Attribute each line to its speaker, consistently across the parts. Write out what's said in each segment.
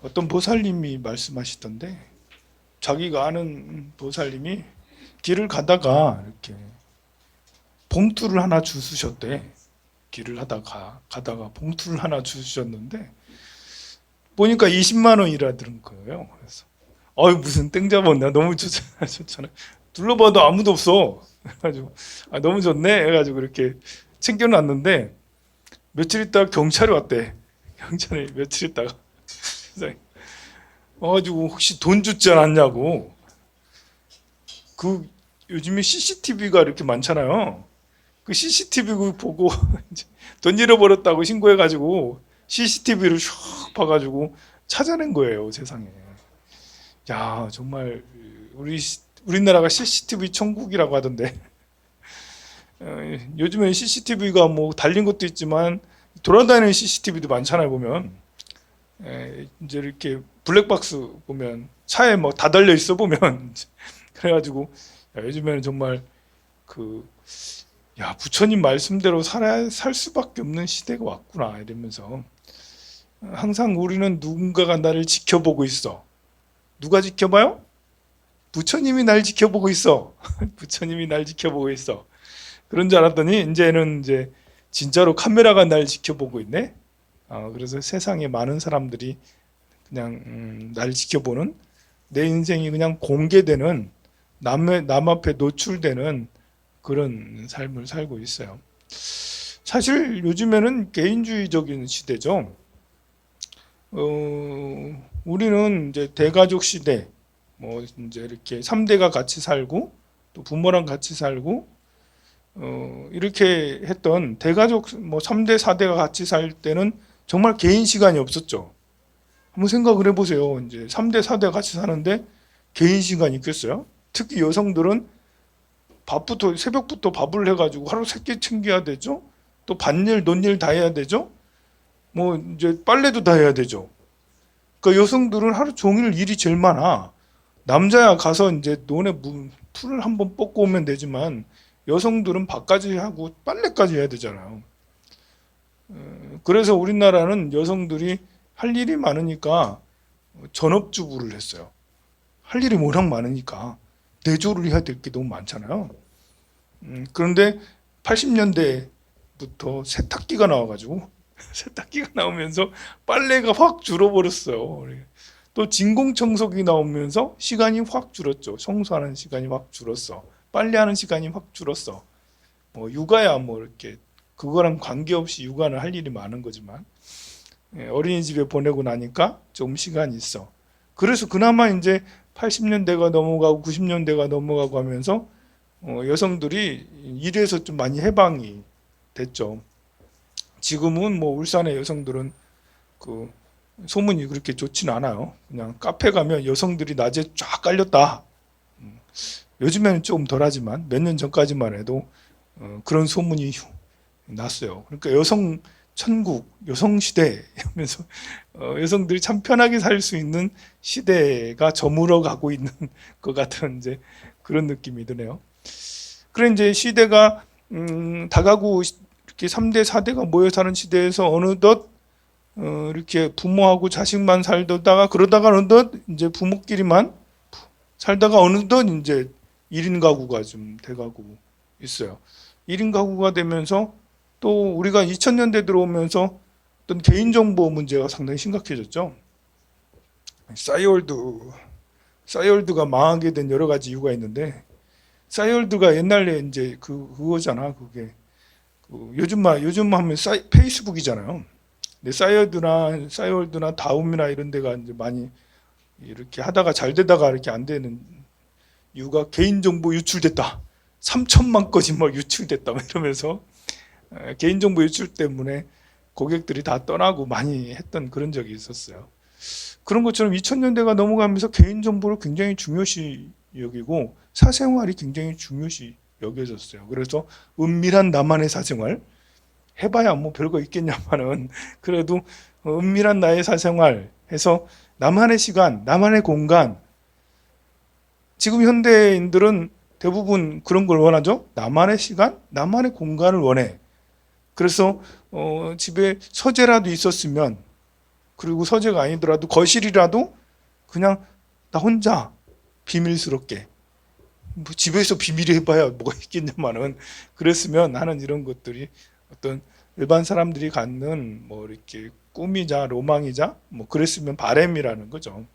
Speaker 1: 어떤 보살님이 말씀하시던데, 자기가 아는 보살님이 길을 가다가 이렇게 봉투를 하나 주우셨대. 길을 가다가 봉투를 하나 주우셨는데 보니까 20만 원이라는 거예요. 그래서 무슨 땡 잡았나, 너무 좋잖아요. 둘러봐도 아무도 없어. 그래가지고 너무 좋네 해가지고 이렇게 챙겨놨는데 며칠 있다가 경찰이 왔대. 경찰이 며칠 있다가 와가지고 혹시 돈 주지 않았냐고. 그 요즘에 CCTV가 이렇게 많잖아요. 그 CCTV 보고 돈 잃어버렸다고 신고해가지고 CCTV를 슉 봐가지고 찾아낸 거예요, 세상에. 야, 정말 우리나라가 CCTV 천국이라고 하던데. 요즘엔 CCTV가 뭐 달린 것도 있지만 돌아다니는 CCTV도 많잖아요, 보면. 이제 이렇게 블랙박스 보면 차에 뭐 다 달려 있어 보면 그래가지고 요즘에는 정말 그 부처님 말씀대로 살 수밖에 없는 시대가 왔구나 이러면서 항상 우리는 누군가가 나를 지켜보고 있어. 누가 지켜봐요? 부처님이 날 지켜보고 있어. 부처님이 날 지켜보고 있어. 그런 줄 알았더니 이제는 진짜로 카메라가 날 지켜보고 있네. 그래서 세상에 많은 사람들이 그냥 날 지켜보는, 내 인생이 그냥 공개되는, 남 앞에 노출되는 그런 삶을 살고 있어요. 사실 요즘에는 개인주의적인 시대죠. 우리는 이제 대가족 시대, 뭐 이제 이렇게 3대가 같이 살고 또 부모랑 같이 살고 이렇게 했던 대가족 뭐 3대 4대가 같이 살 때는 정말 개인 시간이 없었죠. 한번 생각을 해보세요. 이제 3대 4대 같이 사는데 개인 시간이 있겠어요? 특히 여성들은 밥부터 새벽부터 밥을 해가지고 하루 3끼 챙겨야 되죠. 또 밭일 논일 다 해야 되죠. 뭐 이제 빨래도 다 해야 되죠. 그러니까 여성들은 하루 종일 일이 제일 많아. 남자야 가서 이제 논에 풀을 한번 뽑고 오면 되지만 여성들은 밥까지 하고 빨래까지 해야 되잖아요. 그래서 우리나라는 여성들이 할 일이 많으니까 전업주부를 했어요. 할 일이 워낙 많으니까 내조를 해야 될 게 너무 많잖아요. 그런데 80년대부터 세탁기가 나와가지고 세탁기가 나오면서 빨래가 확 줄어버렸어요. 또 진공청소기 나오면서 시간이 확 줄었죠. 청소하는 시간이 확 줄었어. 빨래하는 시간이 확 줄었어. 뭐 육아야 뭐 이렇게 그거랑 관계없이 육아는 할 일이 많은 거지만 어린이집에 보내고 나니까 좀 시간이 있어. 그래서 그나마 이제 80년대가 넘어가고 90년대가 넘어가고 하면서 여성들이 일에서 좀 많이 해방이 됐죠. 지금은 뭐 울산의 여성들은 그 소문이 그렇게 좋지는 않아요. 그냥 카페 가면 여성들이 낮에 쫙 깔렸다. 요즘에는 조금 덜하지만 몇 년 전까지만 해도 그런 소문이 났어요. 그러니까 여성 천국, 여성 시대 하면서 여성들이 참 편하게 살 수 있는 시대가 저물어 가고 있는 것 같은 이제 그런 느낌이 드네요. 그래 이제 시대가 다가구 이렇게 3대, 4대가 모여 사는 시대에서 어느덧 이렇게 부모하고 자식만 살다가 그러다가 어느덧 이제 부모끼리만 살다가 어느덧 이제 1인 가구가 좀 돼가고 있어요. 1인 가구가 되면서 또 우리가 2000년대 들어오면서 어떤 개인정보 문제가 상당히 심각해졌죠. 싸이월드가 망하게 된 여러 가지 이유가 있는데, 싸이월드가 옛날에 이제 그거잖아. 그게 요즘 하면 페이스북이잖아요. 근데 싸이월드나 다음이나 이런 데가 이제 많이 이렇게 하다가 잘 되다가 이렇게 안 되는 이유가 개인정보 유출됐다. 3천만 건이 막 유출됐다. 이러면서 개인정보 유출 때문에 고객들이 다 떠나고 많이 했던 그런 적이 있었어요. 그런 것처럼 2000년대가 넘어가면서 개인정보를 굉장히 중요시 여기고 사생활이 굉장히 중요시 여겨졌어요. 그래서 은밀한 나만의 사생활, 해봐야 뭐 별거 있겠냐마는 그래도 은밀한 나의 사생활 해서 나만의 시간, 나만의 공간. 지금 현대인들은 대부분 그런 걸 원하죠. 나만의 시간, 나만의 공간을 원해. 그래서 집에 서재라도 있었으면 그리고 서재가 아니더라도 거실이라도 그냥 나 혼자 비밀스럽게, 뭐 집에서 비밀이 해봐야 뭐가 있겠냐마는, 그랬으면 하는 이런 것들이 어떤 일반 사람들이 갖는 뭐 이렇게 꿈이자 로망이자 뭐 그랬으면 바램이라는 거죠.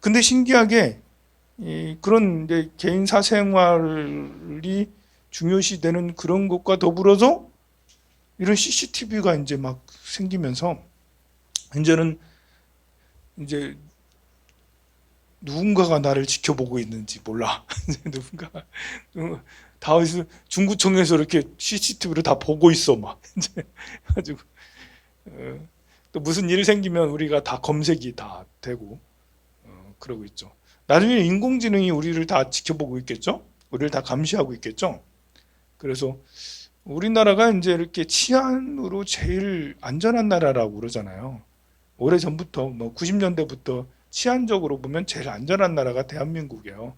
Speaker 1: 근데 신기하게 그런 이제 개인 사생활이 중요시되는 그런 것과 더불어서 이런 CCTV가 이제 막 생기면서 이제는 이제 누군가가 나를 지켜보고 있는지 몰라. 누군가 다 어디서 중구청에서 이렇게 CCTV로 다 보고 있어 막 이제 가지고 또 무슨 일 생기면 우리가 다 검색이 다 되고 그러고 있죠. 나중에 인공지능이 우리를 다 지켜보고 있겠죠? 우리를 다 감시하고 있겠죠? 그래서 우리나라가 이제 이렇게 치안으로 제일 안전한 나라라고 그러잖아요. 오래전부터 뭐 90년대부터 치안적으로 보면 제일 안전한 나라가 대한민국이에요.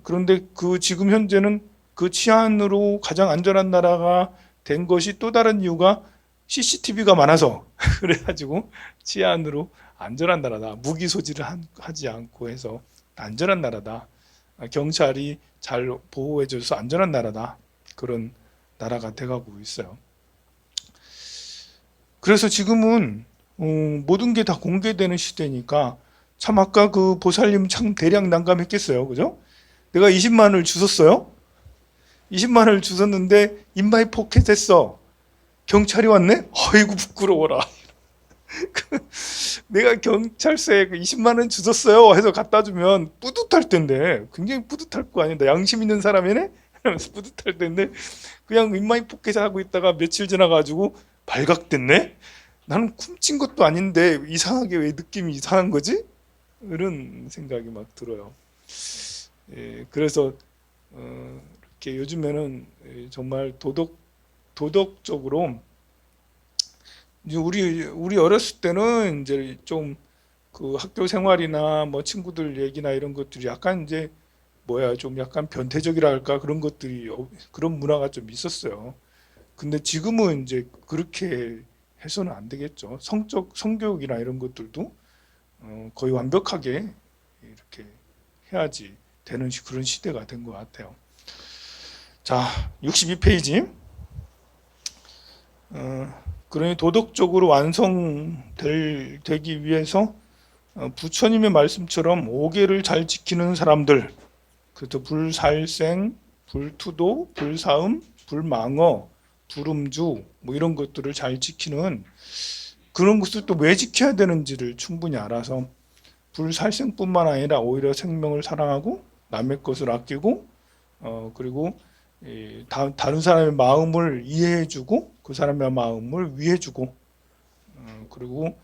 Speaker 1: 그런데 그 지금 현재는 그 치안으로 가장 안전한 나라가 된 것이 또 다른 이유가 CCTV가 많아서 그래가지고 치안으로 안전한 나라다. 무기 소지를 하지 않고 해서 안전한 나라다. 경찰이 잘 보호해줘서 안전한 나라다. 그런 나라가 돼가고 있어요. 그래서 지금은 모든 게 다 공개되는 시대니까 참 아까 그 보살님 참 대량 난감했겠어요. 그죠? 내가 20만을 주웠어요. 20만을 주웠는데 인마이 포켓했어. 경찰이 왔네? 어이구 부끄러워라. 내가 경찰서에 20만 원 주웠어요 해서 갖다 주면 뿌듯할 텐데, 굉장히 뿌듯할 거 아닌데, 양심 있는 사람이네? 하면서 뿌듯할 텐데 그냥 인마이 포켓 하고 있다가 며칠 지나가지고 발각됐네? 나는 훔친 것도 아닌데 이상하게 왜 느낌이 이상한 거지? 이런 생각이 막 들어요. 그래서 이렇게 요즘에는 정말 도덕적으로 이제 우리 어렸을 때는 이제 좀 그 학교 생활이나 뭐 친구들 얘기나 이런 것들이 약간 이제 뭐야 좀 약간 변태적이라 할까, 그런 것들이 그런 문화가 좀 있었어요. 근데 지금은 이제 그렇게 해서는 안 되겠죠. 성교육이나 이런 것들도 거의 완벽하게 이렇게 해야지 되는 그런 시대가 된 것 같아요. 자, 62페이지. 그러니 도덕적으로 완성되기 위해서 부처님의 말씀처럼 5개를 잘 지키는 사람들, 그래서 불살생, 불투도, 불사음, 불망어, 불음주 뭐 이런 것들을 잘 지키는, 그런 것을 또 왜 지켜야 되는지를 충분히 알아서 불살생뿐만 아니라 오히려 생명을 사랑하고 남의 것을 아끼고 그리고 다른 사람의 마음을 이해해주고 그 사람의 마음을 위해주고 그리고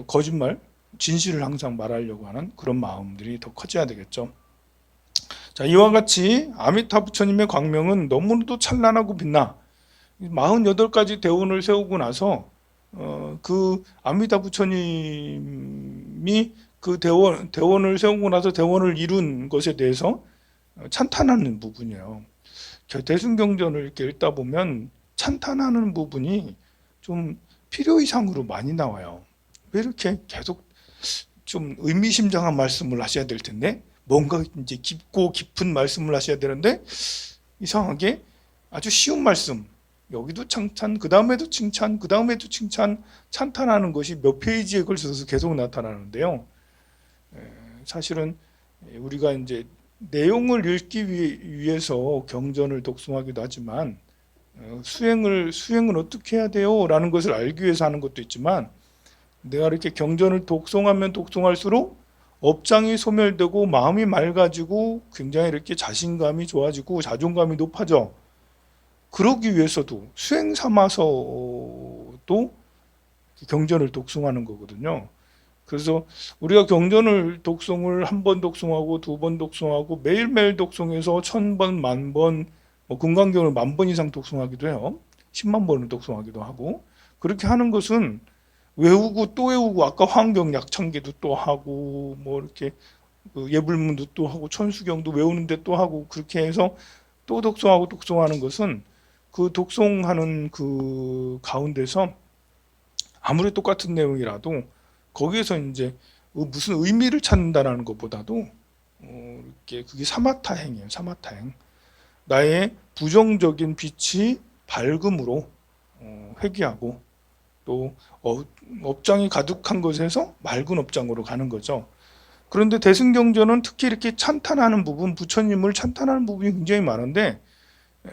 Speaker 1: 거짓말, 진실을 항상 말하려고 하는 그런 마음들이 더 커져야 되겠죠. 자, 이와 같이 아미타 부처님의 광명은 너무나도 찬란하고 빛나. 48가지 대원을 세우고 나서 그 아미타 부처님이 그 대원을 세우고 나서 대원을 이룬 것에 대해서 찬탄하는 부분이에요. 대승경전을 이렇게 읽다 보면 찬탄하는 부분이 좀 필요 이상으로 많이 나와요. 왜 이렇게 계속 좀 의미심장한 말씀을 하셔야 될 텐데, 뭔가 이제 깊고 깊은 말씀을 하셔야 되는데 이상하게 아주 쉬운 말씀, 여기도 칭찬, 그 다음에도 칭찬, 그 다음에도 칭찬, 찬탄하는 것이 몇 페이지에 걸쳐서 계속 나타나는데요. 사실은 우리가 이제 내용을 읽기 위해서 경전을 독송하기도 하지만 수행을 어떻게 해야 돼요? 라는 것을 알기 위해서 하는 것도 있지만, 내가 이렇게 경전을 독송하면 독송할수록 업장이 소멸되고 마음이 맑아지고 굉장히 이렇게 자신감이 좋아지고 자존감이 높아져. 그러기 위해서도 수행 삼아서도 경전을 독송하는 거거든요. 그래서 우리가 경전을 독송을 한 번 독송하고 두 번 독송하고 매일매일 독송해서 1000번, 10,000번, 뭐 금강경을 10,000번 이상 독송하기도 해요. 10만 번을 독송하기도 하고, 그렇게 하는 것은 외우고 또 외우고, 아까 화엄경 약창기도 또 하고 뭐 이렇게 예불문도 또 하고 천수경도 외우는데 또 하고, 그렇게 해서 또 독송하고 독송하는 것은 그 독송하는 그 가운데서 아무리 똑같은 내용이라도 거기에서 이제 무슨 의미를 찾는다라는 것보다도 이렇게 그게 사마타행이에요. 사마타행. 나의 부정적인 빛이 밝음으로 회귀하고 또 업장이 가득한 것에서 맑은 업장으로 가는 거죠. 그런데 대승경전은 특히 이렇게 찬탄하는 부분, 부처님을 찬탄하는 부분이 굉장히 많은데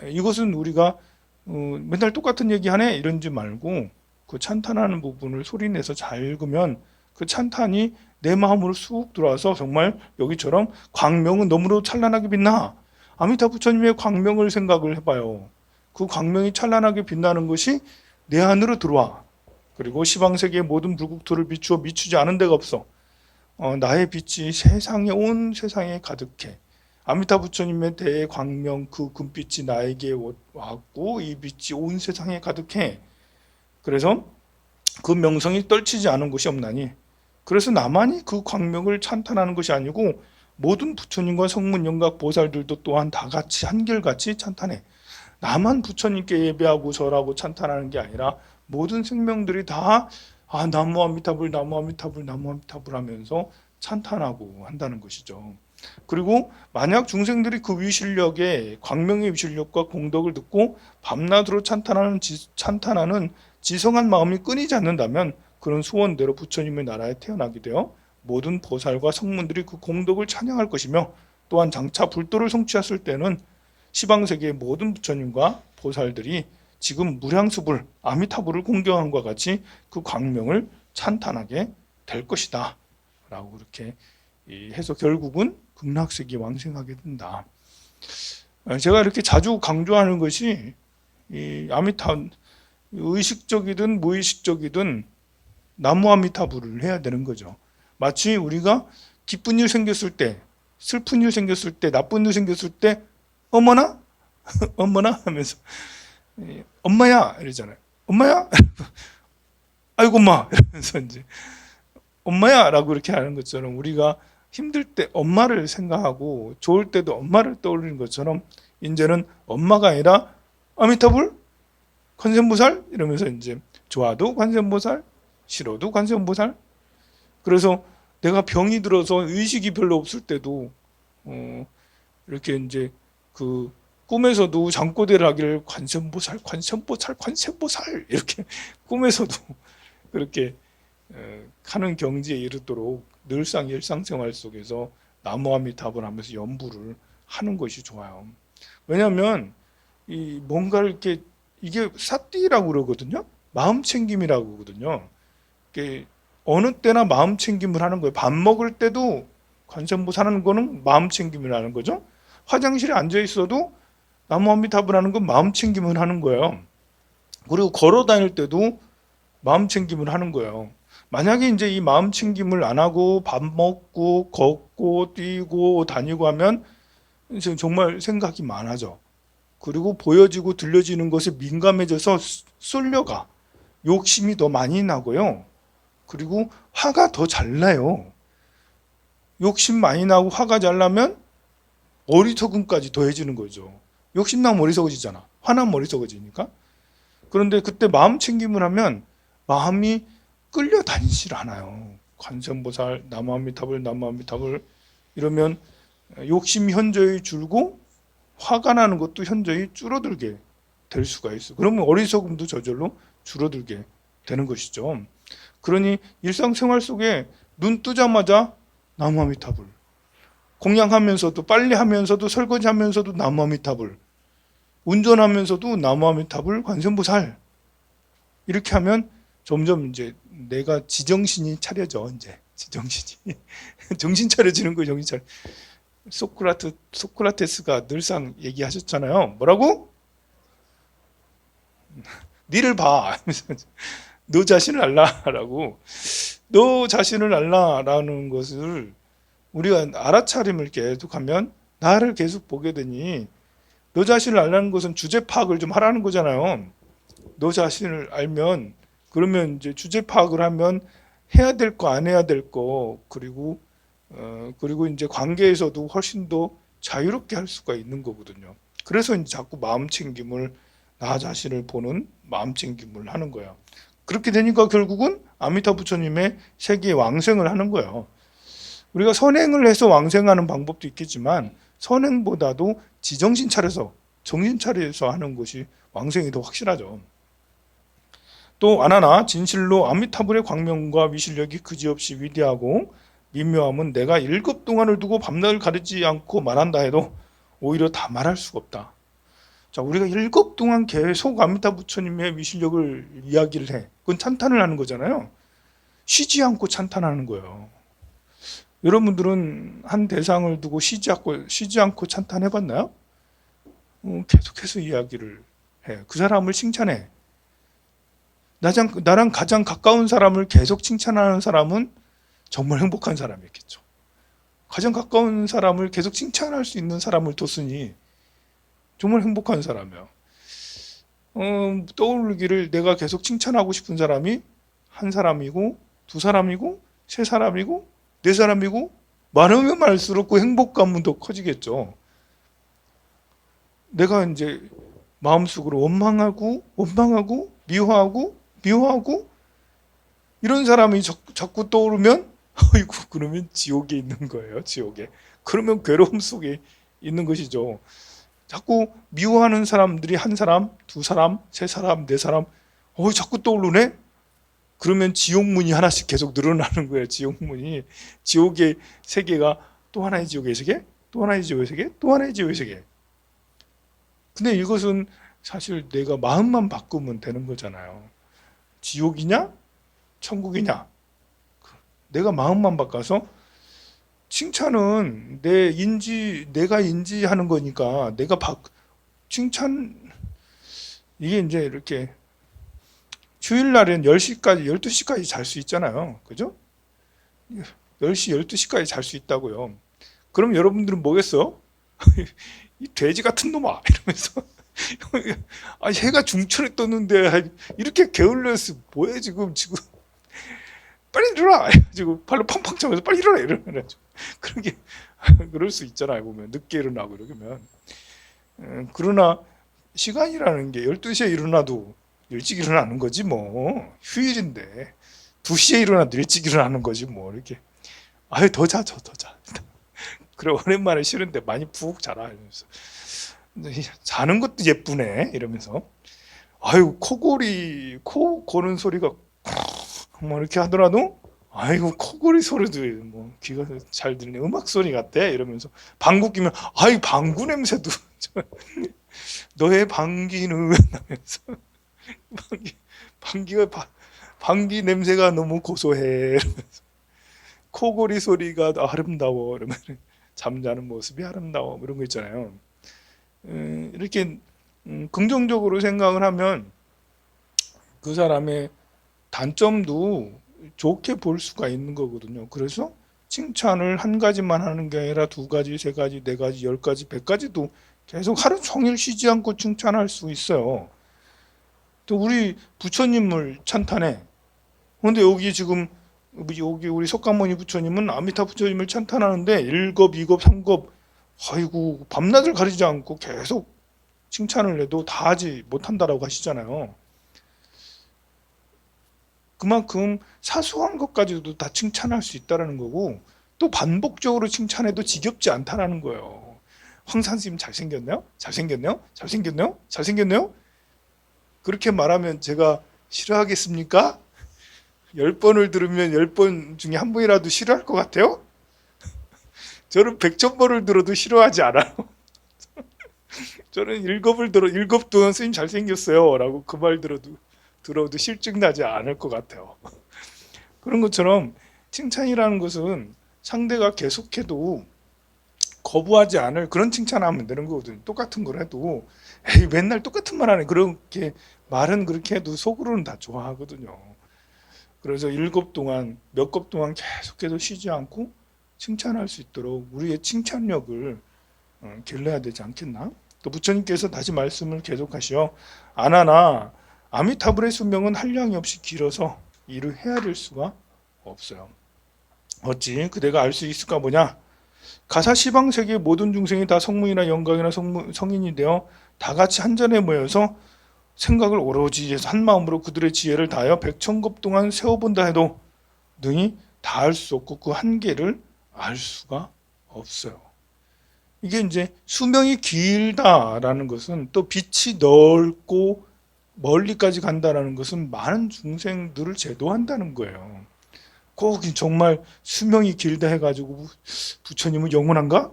Speaker 1: 이것은 우리가 맨날 똑같은 얘기하네 이런지 말고 그 찬탄하는 부분을 소리내서 잘 읽으면 그 찬탄이 내 마음으로 쑥 들어와서 정말 여기처럼 광명은 너무도 찬란하게 빛나. 아미타 부처님의 광명을 생각을 해봐요. 그 광명이 찬란하게 빛나는 것이 내 안으로 들어와. 그리고 시방세계의 모든 불국토를 비추어 미치지 않은 데가 없어. 나의 빛이 온 세상에 가득해. 아미타 부처님의 대광명 그 금빛이 나에게 왔고 이 빛이 온 세상에 가득해. 그래서 그 명성이 떨치지 않은 곳이 없나니 그래서 나만이 그 광명을 찬탄하는 것이 아니고 모든 부처님과 성문 영각 보살들도 또한 다 같이 한결같이 찬탄해. 나만 부처님께 예배하고 절하고 찬탄하는 게 아니라 모든 생명들이 다 나무 아미타불 나무 아미타불 나무 아미타불 하면서 찬탄하고 한다는 것이죠. 그리고 만약 중생들이 그 위실력에 광명의 위실력과 공덕을 듣고 밤낮으로 찬탄하는 지성한 마음이 끊이지 않는다면 그런 소원대로 부처님의 나라에 태어나게 되어 모든 보살과 성문들이 그 공덕을 찬양할 것이며 또한 장차 불도를 성취했을 때는 시방세계의 모든 부처님과 보살들이 지금 무량수불 아미타불을 공경함과 같이 그 광명을 찬탄하게 될 것이다 라고 그렇게 해서 결국은 극락세계 왕생하게 된다. 제가 이렇게 자주 강조하는 것이 이 의식적이든 무의식적이든 나무 아미타불을 해야 되는 거죠. 마치 우리가 기쁜 일 생겼을 때, 슬픈 일 생겼을 때, 나쁜 일 생겼을 때 어머나? 어머나? 하면서 엄마야! 이러잖아요. 엄마야? 아이고 엄마! 이러면서 이제 엄마야! 라고 이렇게 하는 것처럼 우리가 힘들 때 엄마를 생각하고 좋을 때도 엄마를 떠올리는 것처럼 이제는 엄마가 아니라 아미타불? 관세음보살? 이러면서 이제 좋아도 관세음보살, 싫어도 관세음보살. 그래서 내가 병이 들어서 의식이 별로 없을 때도 이렇게 이제 그 꿈에서도 잠꼬대를 하기를 관세음보살, 관세음보살, 관세음보살 이렇게 꿈에서도 그렇게 하는 경지에 이르도록 늘상 일상생활 속에서 나무아미타불 하면서 연부를 하는 것이 좋아요. 왜냐하면 이 뭔가를 이렇게 이게 사띠라고 그러거든요. 마음 챙김이라고 그러거든요. 어느 때나 마음 챙김을 하는 거예요. 밥 먹을 때도 관세음보살 하는 거는 마음 챙김을 하는 거죠. 화장실에 앉아 있어도 나무아미타불 하는 건 마음 챙김을 하는 거예요. 그리고 걸어 다닐 때도 마음 챙김을 하는 거예요. 만약에 이제 이 마음 챙김을 안 하고 밥 먹고 걷고 뛰고 다니고 하면 정말 생각이 많아져. 그리고 보여지고 들려지는 것에 민감해져서 쏠려가. 욕심이 더 많이 나고요. 그리고 화가 더 잘 나요. 욕심 많이 나고 화가 잘 나면 어리석음까지 더해지는 거죠. 욕심 나면 어리석어지잖아. 화나면 어리석어지니까. 그런데 그때 마음 챙김을 하면 마음이 끌려다니질 않아요. 관세음보살, 나무아미타불, 나무아미타불 이러면 욕심이 현저히 줄고 화가 나는 것도 현저히 줄어들게 될 수가 있어. 그러면 어리석음도 저절로 줄어들게 되는 것이죠. 그러니 일상생활 속에 눈 뜨자마자 나무아미타불, 공양하면서도 빨래하면서도 설거지하면서도 나무아미타불, 운전하면서도 나무아미타불, 관세음보살 이렇게 하면 점점 이제 내가 지정신이 차려져. 이제 지정신이 정신 차려지는 거예요. 정신 차려. 소크라테스가 늘상 얘기하셨잖아요. 뭐라고? 니를 봐. 너 자신을 알라라고. 너 자신을 알라라는 것을 우리가 알아차림을 계속하면 나를 계속 보게 되니 너 자신을 알라는 것은 주제 파악을 좀 하라는 거잖아요. 너 자신을 알면 그러면 이제 주제 파악을 하면 해야 될 거 안 해야 될 거 그리고 이제 관계에서도 훨씬 더 자유롭게 할 수가 있는 거거든요. 그래서 이제 자꾸 마음 챙김을 나 자신을 보는 마음 챙김을 하는 거야. 그렇게 되니까 결국은 아미타 부처님의 세계에 왕생을 하는 거예요. 우리가 선행을 해서 왕생하는 방법도 있겠지만 선행보다도 지정신 차려서 정신 차려서 하는 것이 왕생이 더 확실하죠. 또 아나나 진실로 아미타불의 광명과 위실력이 그지없이 위대하고 미묘함은 내가 7 동안을 두고 밤낮을 가리지 않고 말한다 해도 오히려 다 말할 수가 없다. 자, 우리가 7 동안 계속 아미타 부처님의 위실력을 이야기를 해. 그건 찬탄을 하는 거잖아요. 쉬지 않고 찬탄하는 거예요. 여러분들은 한 대상을 두고 쉬지 않고 찬탄해 봤나요? 계속해서 이야기를 해. 그 사람을 칭찬해. 나랑 가장 가까운 사람을 계속 칭찬하는 사람은 정말 행복한 사람이겠죠. 가장 가까운 사람을 계속 칭찬할 수 있는 사람을 뒀으니 정말 행복한 사람이야. 떠오르기를 내가 계속 칭찬하고 싶은 사람이 한 사람이고, 2 사람이고, 3 사람이고, 4 사람이고, 많으면 많을수록 그 행복감은 더 커지겠죠. 내가 이제 마음속으로 원망하고, 미워하고, 이런 사람이 자꾸 떠오르면, 아이고, 그러면 지옥에 있는 거예요, 지옥에. 그러면 괴로움 속에 있는 것이죠. 자꾸 미워하는 사람들이 1 사람, 2 사람, 3 사람, 4 사람, 자꾸 떠오르네? 그러면 지옥문이 하나씩 계속 늘어나는 거예요, 지옥문이. 지옥의 세계가 또 하나의 지옥의 세계, 또 하나의 지옥의 세계, 또 하나의 지옥의 세계. 근데 이것은 사실 내가 마음만 바꾸면 되는 거잖아요. 지옥이냐? 천국이냐? 내가 마음만 바꿔서 칭찬은 내가 인지하는 거니까 칭찬 이게 이제 이렇게 휴일날엔 10시까지 12시까지 잘 수 있잖아요. 그죠? 10시 12시까지 잘 수 있다고요. 그럼 여러분들은 뭐겠어? 이 돼지 같은 놈아 이러면서 해가 중천에 떴는데 이렇게 게을러서 뭐해 지금 빨리 일어나! 지금 발로 팡팡 차면서 빨리 일어나! 이러면 그렇게 그럴 수 있잖아요. 보면 늦게 일어나고 이러면. 그러나 시간이라는 게 12시에 일어나도 일찍 일어나는 거지 뭐. 휴일인데 2시에 일어나도 일찍 일어나는 거지 뭐. 이렇게 더 자. 그래 오랜만에 쉬는데 많이 푹 자라 이러면서 자는 것도 예쁘네 이러면서 코 고는 소리가 뭐 이렇게 하더라도 아이고 코골이 소리도 뭐 귀가 잘 들리네 음악 소리 같대 이러면서 방구 끼면 방구 냄새도 너의 방귀는 하면서 방귀 냄새가 너무 고소해 이러면서 코골이 소리가 아름다워 이러면 잠자는 모습이 아름다워 이런 거 있잖아요. 이렇게 긍정적으로 생각을 하면 그 사람의 단점도 좋게 볼 수가 있는 거거든요. 그래서 칭찬을 1 가지만 하는 게 아니라 2 가지, 3 가지, 4 가지, 10 가지, 100 가지도 계속 하루 종일 쉬지 않고 칭찬할 수 있어요. 또 우리 부처님을 찬탄해. 그런데 여기 지금 우리 석가모니 부처님은 아미타 부처님을 찬탄하는데 1겁, 2겁, 3겁 아이고 밤낮을 가리지 않고 계속 칭찬을 해도 다 하지 못한다라고 하시잖아요. 그만큼 사소한 것까지도 다 칭찬할 수 있다는 거고 또 반복적으로 칭찬해도 지겹지 않다는 거예요. 황산스님 잘생겼네요? 잘생겼네요? 잘생겼네요? 잘생겼네요? 그렇게 말하면 제가 싫어하겠습니까? 10번을 들으면 10번 중에 1번이라도 싫어할 것 같아요? 저는 100,000번을 들어도 싫어하지 않아요. 저는 7 동안 스님 잘생겼어요 라고 그 말 들어도 실증나지 않을 것 같아요. 그런 것처럼 칭찬이라는 것은 상대가 계속해도 거부하지 않을 그런 칭찬하면 되는 거거든요. 똑같은 걸 해도 맨날 똑같은 말 하네 그렇게 말은 그렇게 해도 속으로는 다 좋아하거든요. 그래서 7 동안 몇 겁 동안 계속해서 쉬지 않고 칭찬할 수 있도록 우리의 칭찬력을 길러야 되지 않겠나? 또 부처님께서 다시 말씀을 계속하시어 아나나 아미타불의 수명은 한량이 없이 길어서 이를 헤아릴 수가 없어요. 어찌 그대가 알 수 있을까 보냐? 가사 시방 세계의 모든 중생이 다 성문이나 영광이나 성인이 되어 다 같이 한 자리에 모여서 생각을 오로지 한 마음으로 그들의 지혜를 다하여 백천급 동안 세워본다 해도 능히 다할 수 없고 그 한계를 알 수가 없어요. 이게 이제 수명이 길다라는 것은 또 빛이 넓고 멀리까지 간다라는 것은 많은 중생들을 제도한다는 거예요. 꼭 정말 수명이 길다 해가지고 부처님은 영원한가?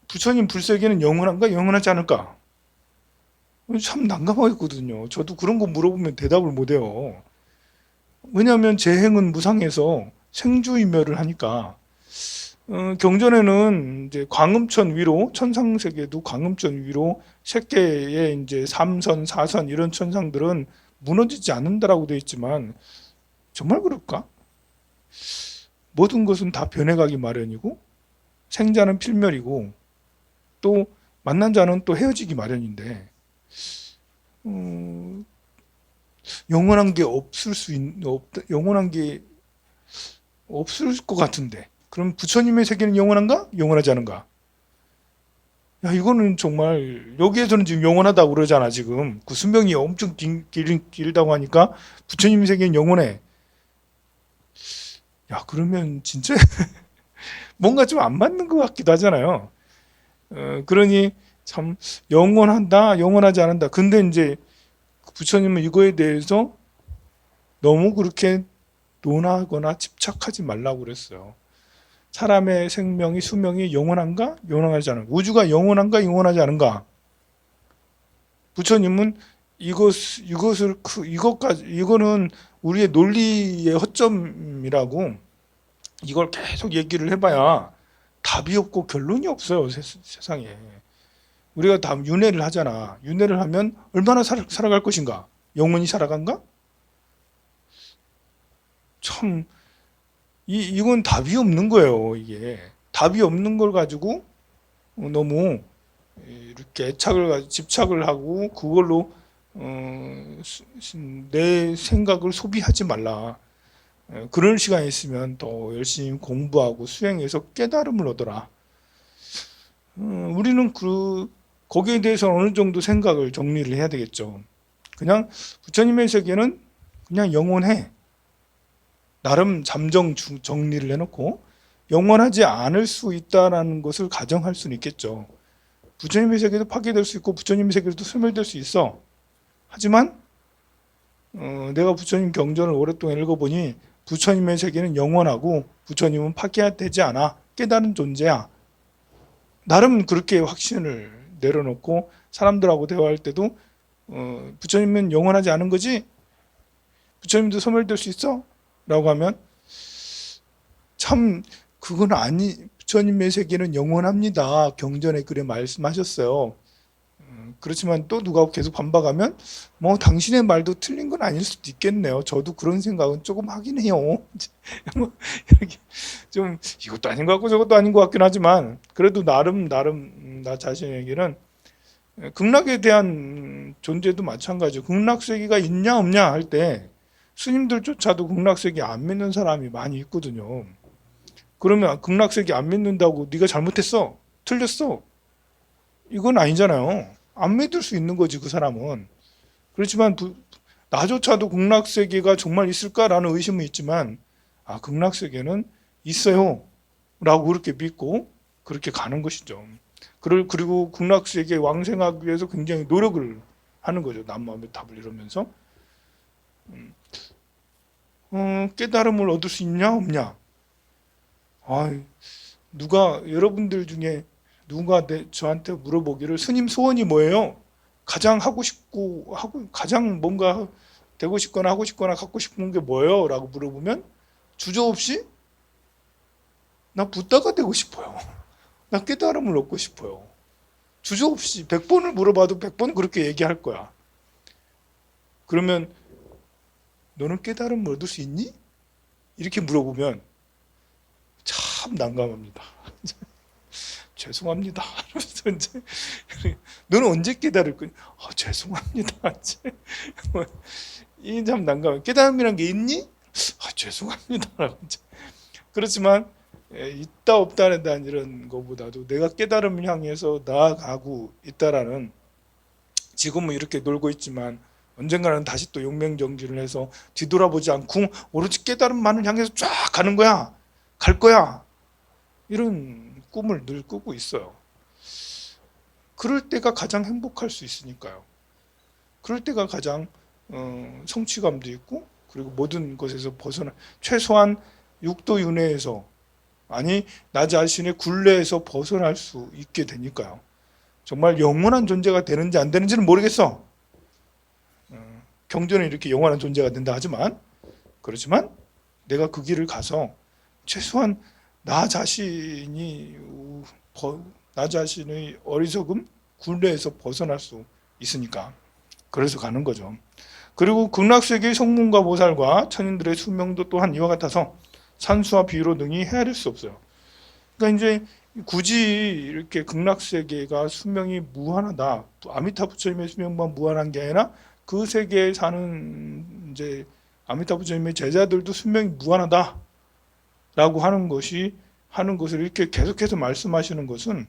Speaker 1: 부처님 불세계는 영원한가? 영원하지 않을까? 참 난감하거든요. 저도 그런 거 물어보면 대답을 못해요. 왜냐하면 제 행은 무상해서 생주이멸을 하니까. 경전에는 이제 광음천 위로, 천상세계도 광음천 위로 세계의 이제 삼선, 사선 이런 천상들은 무너지지 않는다라고 되어 있지만 정말 그럴까? 모든 것은 다 변해가기 마련이고 생자는 필멸이고 또 만난 자는 또 헤어지기 마련인데 영원한 게 영원한 게 없을 것 같은데 그럼 부처님의 세계는 영원한가? 영원하지 않은가? 야, 이거는 정말 여기에서는 지금 영원하다고 그러잖아. 지금 그 수명이 엄청 길다고 하니까 부처님 세계는 영원해. 야, 그러면 진짜 뭔가 좀 안 맞는 것 같기도 하잖아요. 그러니 참 영원한다, 영원하지 않는다. 근데 이제 부처님은 이거에 대해서 너무 그렇게 논하거나 집착하지 말라고 그랬어요. 사람의 생명이 수명이 영원한가? 영원하지 않은가? 우주가 영원한가? 영원하지 않은가? 부처님은 이거는 우리의 논리의 허점이라고 이걸 계속 얘기를 해봐야 답이 없고 결론이 없어요. 세상에. 우리가 다 윤회를 하잖아. 윤회를 하면 얼마나 살아갈 것인가? 영원히 살아간가? 참 이건 답이 없는 거예요. 이게 답이 없는 걸 가지고 너무 이렇게 집착을 하고 그걸로 내 생각을 소비하지 말라. 그럴 시간이 있으면 더 열심히 공부하고 수행해서 깨달음을 얻어라. 우리는 거기에 대해서 어느 정도 생각을 정리를 해야 되겠죠. 그냥 부처님의 세계는 그냥 영원해. 나름 잠정 정리를 해놓고 영원하지 않을 수 있다는 것을 가정할 수는 있겠죠. 부처님의 세계도 파괴될 수 있고 부처님의 세계도 소멸될 수 있어. 하지만 내가 부처님 경전을 오랫동안 읽어보니 부처님의 세계는 영원하고 부처님은 파괴되지 않아. 깨달은 존재야. 나름 그렇게 확신을 내려놓고 사람들하고 대화할 때도 부처님은 영원하지 않은 거지? 부처님도 소멸될 수 있어? 라고 하면 참 그건 부처님의 세계는 영원합니다. 경전에 그래 말씀하셨어요. 그렇지만 또 누가 계속 반박하면 뭐 당신의 말도 틀린 건 아닐 수도 있겠네요. 저도 그런 생각은 조금 하긴 해요. 뭐 이렇게 좀 이것도 아닌 것 같고 저것도 아닌 것 같긴 하지만 그래도 나름 나 자신에게는 극락에 대한 존재도 마찬가지죠. 극락세계가 있냐 없냐 할 때 스님들조차도 극락세계 안 믿는 사람이 많이 있거든요. 그러면 극락세계 안 믿는다고 네가 잘못했어, 틀렸어, 이건 아니잖아요. 안 믿을 수 있는 거지 그 사람은. 그렇지만 나조차도 극락세계가 정말 있을까라는 의심은 있지만 극락세계는 있어요 라고 그렇게 믿고 그렇게 가는 것이죠. 그리고 극락세계에 왕생하기 위해서 굉장히 노력을 하는 거죠. 남마음의 답을 이루면서 깨달음을 얻을 수 있냐 없냐. 여러분들 중에 누군가 저한테 물어보기를 스님 소원이 뭐예요? 가장 가장 뭔가 되고 싶거나 하고 싶거나 갖고 싶은 게 뭐예요? 라고 물어보면 주저없이 나 붓다가 되고 싶어요. 나 깨달음을 얻고 싶어요. 주저없이 100번을 물어봐도 100번 그렇게 얘기할 거야. 그러면 너는 깨달음을 얻을 수 있니? 이렇게 물어보면 참 난감합니다. 죄송합니다. 너는 언제 깨달을 거니? 죄송합니다. 이 참 난감해. 깨달음이란 게 있니? 죄송합니다. 그렇지만 있다 없다에 대한 이런 것보다도 내가 깨달음을 향해서 나아가고 있다라는 지금은 이렇게 놀고 있지만 언젠가는 다시 또 용맹정진을 해서 뒤돌아보지 않고 오로지 깨달음만을 향해서 쫙 가는 거야. 갈 거야. 이런 꿈을 늘 꾸고 있어요. 그럴 때가 가장 행복할 수 있으니까요. 그럴 때가 가장 성취감도 있고, 그리고 모든 것에서 벗어나, 최소한 육도 윤회에서, 아니 나 자신의 굴레에서 벗어날 수 있게 되니까요. 정말 영원한 존재가 되는지 안 되는지는 모르겠어. 경전은 이렇게 영원한 존재가 된다 하지만, 그렇지만 내가 그 길을 가서 최소한 나 자신이 나 자신의 어리석음 굴레에서 벗어날 수 있으니까 그래서 가는 거죠. 그리고 극락세계의 성문과 보살과 천인들의 수명도 또한 이와 같아서 산수와 비로 등이 헤아릴 수 없어요. 그러니까 이제 굳이 이렇게 극락세계가 수명이 무한하다, 아미타 부처님의 수명만 무한한 게 아니라 그 세계에 사는 이제 아미타 부처님의 제자들도 수명이 무한하다라고 하는 것을 이렇게 계속해서 말씀하시는 것은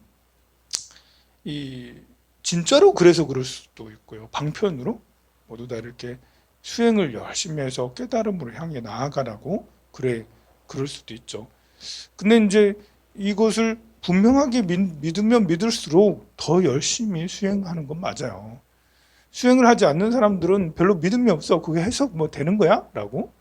Speaker 1: 이 진짜로 그래서 그럴 수도 있고요. 방편으로 모두 다 이렇게 수행을 열심히 해서 깨달음으로 향해 나아가라고 그럴 수도 있죠. 근데 이제 이것을 분명하게 믿으면 믿을수록 더 열심히 수행하는 건 맞아요. 수행을 하지 않는 사람들은 별로 믿음이 없어. 그게 해서 뭐 되는 거야? 라고.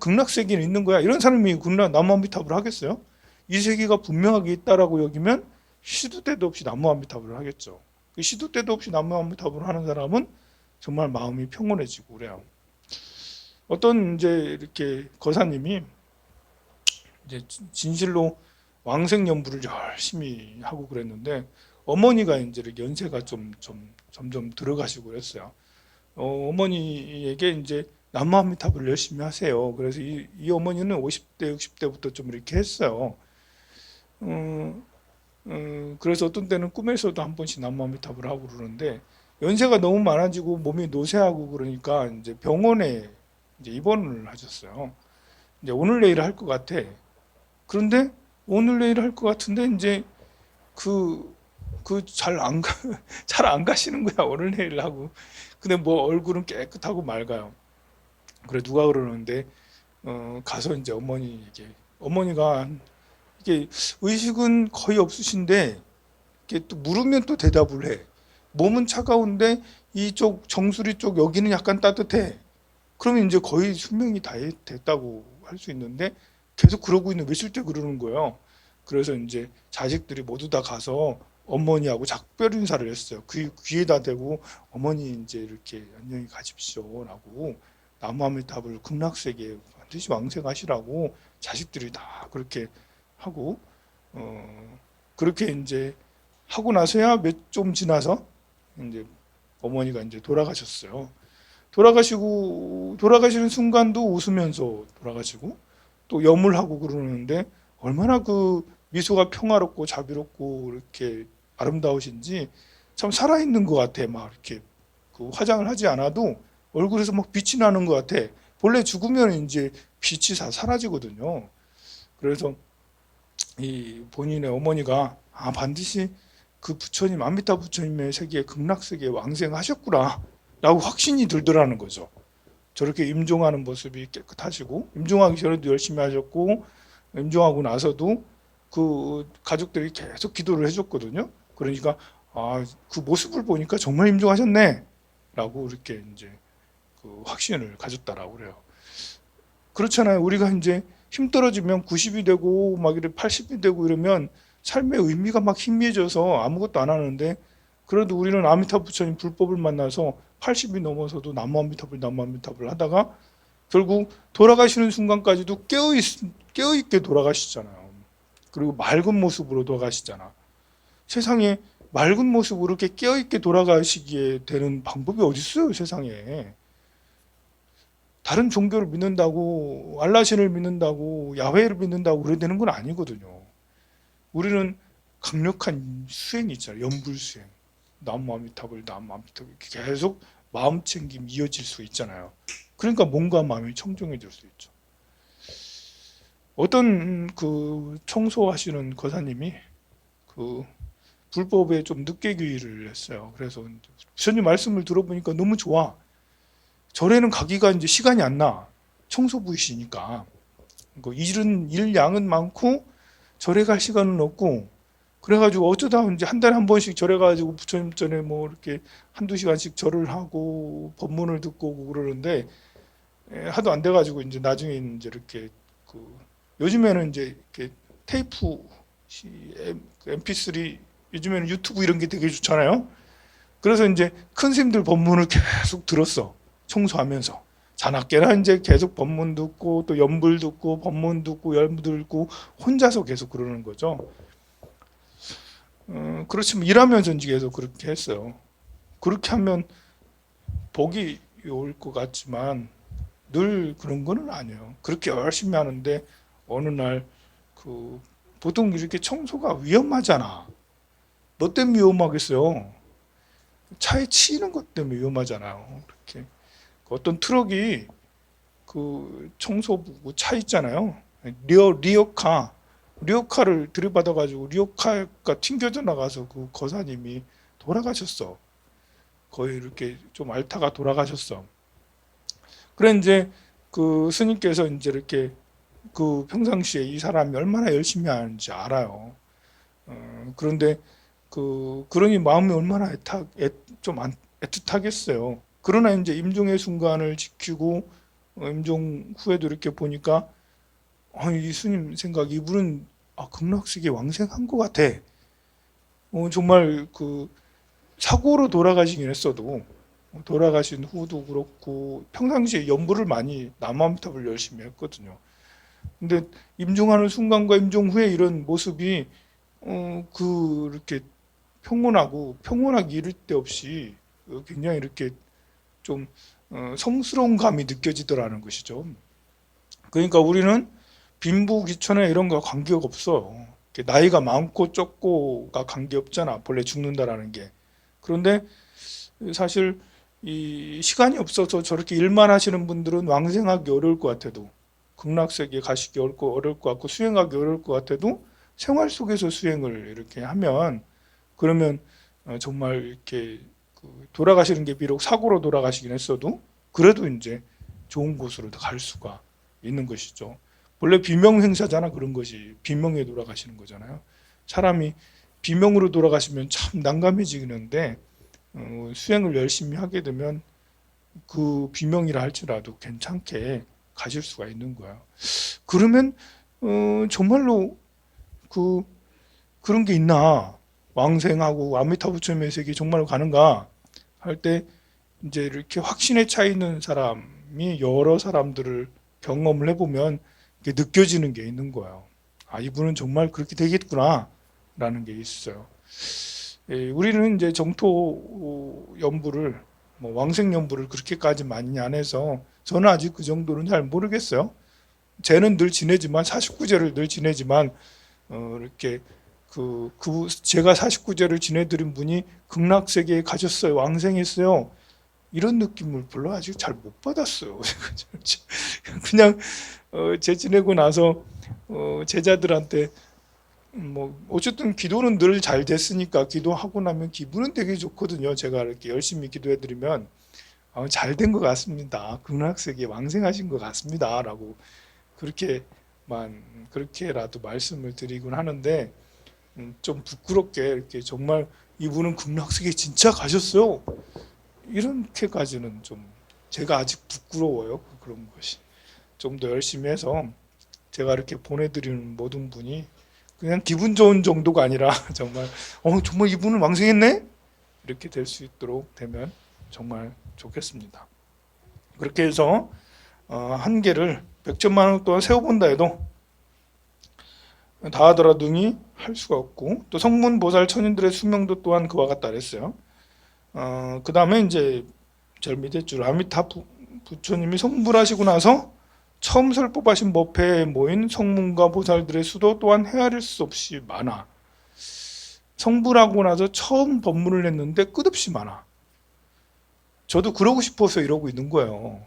Speaker 1: 극락세계는 있는 거야. 이런 사람이 나무아미타불을 하겠어요? 이 세계가 분명하게 있다라고 여기면 시도 때도 없이 나무아미타불을 하겠죠. 그 시도 때도 없이 나무아미타불을 하는 사람은 정말 마음이 평온해지고 그래요. 어떤 이제 이렇게 거사님이 이제 진실로 왕생연부를 열심히 하고 그랬는데 어머니가 이제 연세가 점점 들어가시고 그랬어요. 어머니에게 이제 남무아미타불을 열심히 하세요. 그래서 이 어머니는 50대, 60대부터 좀 이렇게 했어요. 그래서 어떤 때는 꿈에서도 한 번씩 남무아미타불을 하고 그러는데 연세가 너무 많아지고 몸이 노쇠하고 그러니까 이제 병원에 이제 입원을 하셨어요. 이제 오늘 내일 할 것 같아. 그런데 오늘 내일 할 것 같은데 이제 잘 안 가시는 거야. 오늘 내일 하고. 근데 뭐 얼굴은 깨끗하고 맑아요. 그래 누가 그러는데 가서 이제 어머니가 이게 의식은 거의 없으신데 이게 또 물으면 또 대답을 해. 몸은 차가운데 이쪽 정수리 쪽 여기는 약간 따뜻해. 그러면 이제 거의 수명이 다 됐다고 할 수 있는데 계속 그러고 있는 며칠째 그러는 거예요. 그래서 이제 자식들이 모두 다 가서 어머니하고 작별 인사를 했어요. 귀에다 대고 어머니 이제 이렇게 안녕히 가십시오라고 나무아미타불 극락세계에 반드시 왕생하시라고 자식들이 다 그렇게 하고 그렇게 이제 하고 나서야 좀 지나서 이제 어머니가 이제 돌아가셨어요. 돌아가시는 순간도 웃으면서 돌아가시고 또 염을하고 그러는데 얼마나 그 미소가 평화롭고 자비롭고 이렇게 아름다우신지 참 살아있는 것 같아. 막 이렇게 그 화장을 하지 않아도 얼굴에서 막 빛이 나는 것 같아. 본래 죽으면 이제 빛이 다 사라지거든요. 그래서 이 본인의 어머니가 반드시 그 부처님 아미타 부처님의 세계에 극락세계에 왕생하셨구나 라고 확신이 들더라는 거죠. 저렇게 임종하는 모습이 깨끗하시고 임종하기 전에도 열심히 하셨고 임종하고 나서도 그 가족들이 계속 기도를 해줬거든요. 그러니까 그 모습을 보니까 정말 임종하셨네 라고 이렇게 이제 그 확신을 가졌다라고 그래요. 그렇잖아요. 우리가 이제 힘 떨어지면 90이 되고 막 이렇게 80이 되고 이러면 삶의 의미가 막 희미해져서 아무것도 안 하는데 그래도 우리는 아미타 부처님 불법을 만나서 80이 넘어서도 나무아미타불 하다가 결국 돌아가시는 순간까지도 깨어있게 돌아가시잖아요. 그리고 맑은 모습으로 돌아가시잖아. 세상에 맑은 모습으로 이렇게 깨어있게 돌아가시기에 되는 방법이 어디 있어요, 세상에. 다른 종교를 믿는다고, 알라신을 믿는다고, 야훼를 믿는다고 그래야 되는 건 아니거든요. 우리는 강력한 수행이 있잖아요. 연불수행. 나무아미타불 계속 마음 챙김 이어질 수 있잖아요. 그러니까 몸과 마음이 청정해질 수 있죠. 어떤 그 청소하시는 거사님이 그 불법에 좀 늦게 귀의를 했어요. 그래서 부처님 말씀을 들어보니까 너무 좋아. 절에는 가기가 이제 시간이 안 나. 청소부이시니까. 일 양은 많고 절에 갈 시간은 없고, 그래가지고 어쩌다 이제 한 달에 한 번씩 절에 가지고 부처님 전에 뭐 이렇게 한두 시간씩 절을 하고 법문을 듣고 오고 그러는데, 하도 안 돼가지고 이제 나중에 이제 이렇게 요즘에는 이제 이렇게 테이프 MP3, 요즘에는 유튜브 이런 게 되게 좋잖아요. 그래서 이제 큰 스님들 법문을 계속 들었어. 청소하면서. 자나깨나 이제 계속 법문 듣고 또 연불 듣고 법문 듣고 연불 듣고 혼자서 계속 그러는 거죠. 그렇지만 일하면서 이제 계속 그렇게 했어요. 그렇게 하면 복이 올 것 같지만 늘 그런 거는 아니에요. 그렇게 열심히 하는데 어느 날 보통 이렇게 청소가 위험하잖아. 뭐 때문에 위험하겠어요? 차에 치이는 것 때문에 위험하잖아요. 이렇게 어떤 트럭이 청소부 차 있잖아요. 리어카를 들이받아가지고 리어카가 튕겨져 나가서 그 거사님이 돌아가셨어. 거의 이렇게 좀 앓다가 돌아가셨어. 그래 이제 스님께서 이제 이렇게 평상시에 이 사람이 얼마나 열심히 하는지 알아요. 그런데 그러니 마음이 얼마나 애틋하겠어요. 그러나 이제 임종의 순간을 지키고 임종 후에도 이렇게 보니까 이 스님 생각 이분은 극락세계 왕생한 것 같아. 정말 사고로 돌아가시긴 했어도 돌아가신 후도 그렇고 평상시에 연불을 많이 남암탑을 열심히 했거든요. 근데 임종하는 순간과 임종 후에 이런 모습이 이렇게 평온하게 이를 데 없이 굉장히 이렇게 좀 성스러운 감이 느껴지더라는 것이죠. 그러니까 우리는 빈부 귀천에 이런 거 관계가 없어. 나이가 많고 적고가 관계 없잖아. 본래 죽는다라는 게. 그런데 사실 이 시간이 없어서 저렇게 일만 하시는 분들은 왕생하기 어려울 것 같아도, 극락세계 가시기 어려울 것 같고 수행하기 어려울 것 같아도 생활 속에서 수행을 이렇게 하면, 그러면 정말 이렇게 돌아가시는 게 비록 사고로 돌아가시긴 했어도 그래도 이제 좋은 곳으로 갈 수가 있는 것이죠. 원래 비명 행사잖아. 그런 것이 비명에 돌아가시는 거잖아요. 사람이 비명으로 돌아가시면 참 난감해지는데 수행을 열심히 하게 되면 그 비명이라 할지라도 괜찮게 가실 수가 있는 거야. 그러면 정말로 그런 게 있나? 왕생하고 아미타 부처님의 세계 정말로 가는가? 할 때 이제 이렇게 확신에 차 있는 사람이 여러 사람들을 경험을 해보면 느껴지는 게 있는 거예요. 이분은 정말 그렇게 되겠구나 라는 게 있어요. 우리는 이제 정토 연부를 왕생 연부를 그렇게까지 많이 안 해서 저는 아직 그 정도는 잘 모르겠어요. 제는 늘 지내지만 49제를 늘 지내지만 이렇게 제가 49제를 지내드린 분이 극락세계에 가셨어요. 왕생했어요. 이런 느낌을 별로 아직 잘 못 받았어요. 그냥 제 지내고 나서 제자들한테 어쨌든 기도는 늘 잘 됐으니까 기도하고 나면 기분은 되게 좋거든요. 제가 이렇게 열심히 기도해드리면 잘 된 것 같습니다. 극락세계 왕생하신 것 같습니다. 라고 그렇게라도 말씀을 드리곤 하는데 좀 부끄럽게 이렇게 정말 이분은 극락세계 진짜 가셨어요. 이렇게까지는 좀 제가 아직 부끄러워요. 그런 것이. 좀 더 열심히 해서 제가 이렇게 보내드리는 모든 분이 그냥 기분 좋은 정도가 아니라 정말 정말 이분은 왕생했네? 이렇게 될 수 있도록 되면 정말 좋겠습니다. 그렇게 해서 한계를 100천만 원 동안 세워본다 해도 다 하더라더니 할 수가 없고, 또 성문보살 천인들의 수명도 또한 그와 같다 그랬어요. 그 다음에 이제 제일 밑에 줄 아미타 부처님이 성불하시고 나서 처음 설법하신 법회에 모인 성문과 보살들의 수도 또한 헤아릴 수 없이 많아. 성불하고 나서 처음 법문을 했는데 끝없이 많아. 저도 그러고 싶어서 이러고 있는 거예요.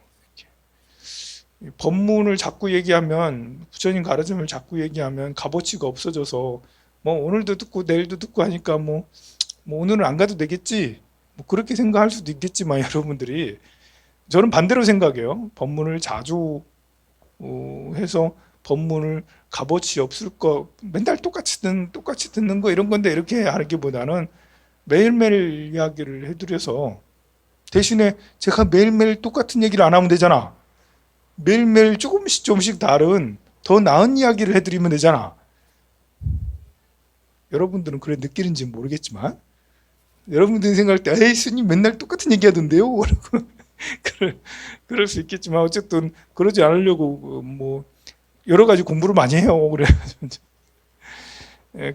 Speaker 1: 법문을 자꾸 얘기하면, 부처님 가르침을 자꾸 얘기하면 값어치가 없어져서 뭐 오늘도 듣고 내일도 듣고 하니까 뭐 오늘은 안 가도 되겠지. 뭐 그렇게 생각할 수도 있겠지만 여러분들이 저는 반대로 생각해요. 법문을 자주 해서 법문을 값어치 없을 거 맨날 똑같이 듣는 거 이런 건데 이렇게 하기보다는 매일매일 이야기를 해드려서 대신에 제가 매일매일 똑같은 얘기를 안 하면 되잖아. 매일매일 조금씩 다른 더 나은 이야기를 해드리면 되잖아. 여러분들은 그래 느끼는지 모르겠지만 여러분들이 생각할 때 에이 스님 맨날 똑같은 얘기 하던데요? 그럴 수 있겠지만 어쨌든 그러지 않으려고 뭐 여러 가지 공부를 많이 해요.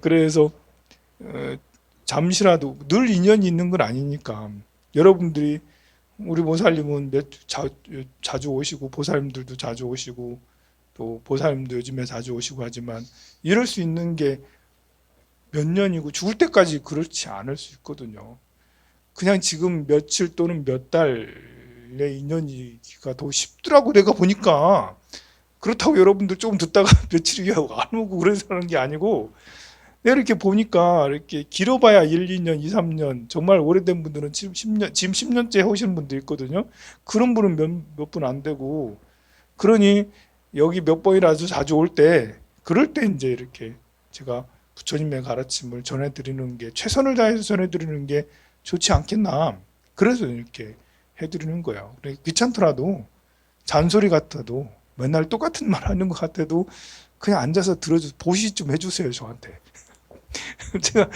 Speaker 1: 그래서 잠시라도 늘 인연이 있는 건 아니니까 여러분들이 우리 보살님은 자주 오시고 보살님들도 자주 오시고 또 보살님도 요즘에 자주 오시고 하지만 이럴 수 있는 게 몇 년이고 죽을 때까지 그렇지 않을 수 있거든요. 그냥 지금 며칠 또는 몇 달의 인연이기가 더 쉽더라고 내가 보니까. 그렇다고 여러분들 조금 듣다가 며칠이 안 오고 그래서 하는 게 아니고 내가 이렇게 보니까 이렇게 길어봐야 1, 2년, 2, 3년 정말 오래된 분들은 지금 10년째 오시는 분도 있거든요. 그런 분은 몇 분 안 되고 그러니 여기 몇 번이나 아주 자주 올 때 그럴 때 이제 이렇게 제가 부처님의 가르침을 전해드리는 게 최선을 다해서 전해드리는 게 좋지 않겠나. 그래서 이렇게 해드리는 거예요. 귀찮더라도 잔소리 같아도 맨날 똑같은 말 하는 것 같아도 그냥 앉아서 들어주 보시 좀 해주세요 저한테. 제가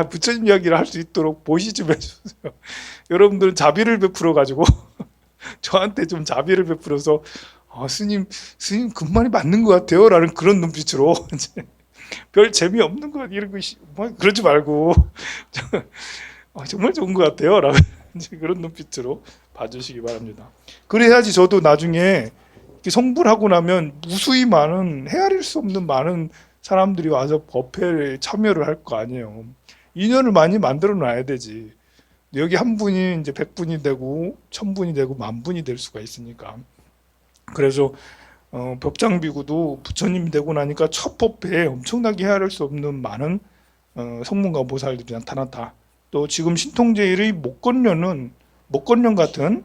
Speaker 1: 부처님 이야기를 할 수 있도록 보시 좀 해주세요. 여러분들은 자비를 베풀어 가지고 저한테 좀 자비를 베풀어서 스님 그 말이 맞는 것 같아요 라는 그런 눈빛으로 별 재미없는 것 이런 거 뭐 그러지 말고 정말 좋은 것 같아요 라고 그런 눈빛으로 봐주시기 바랍니다. 그래야지 저도 나중에 성불하고 나면 무수히 많은 헤아릴 수 없는 많은 사람들이 와서 법회에 참여를 할 거 아니에요. 인연을 많이 만들어 놔야 되지. 여기 한 분이 이제 100분이 되고 1000분이 되고 10,000분이 될 수가 있으니까. 그래서 벽장비구도 부처님이 되고 나니까 첫 법회에 엄청나게 헤아릴 수 없는 많은 성문과 보살들이 나타났다. 또 지금 신통제일의 목건련 같은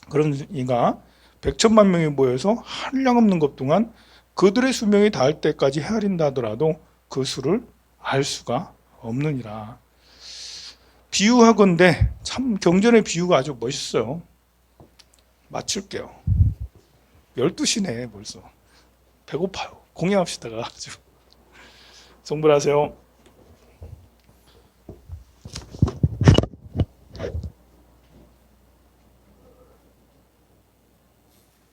Speaker 1: 그런 이가 100천만 명이 모여서 한량없는 것 동안 그들의 수명이 닿을 때까지 헤아린다 하더라도 그 수를 알 수가 없느니라. 비유하건대 참 경전의 비유가 아주 멋있어요. 마칠게요. 12시네 벌써. 배고파요. 공양합시다. 성불하세요.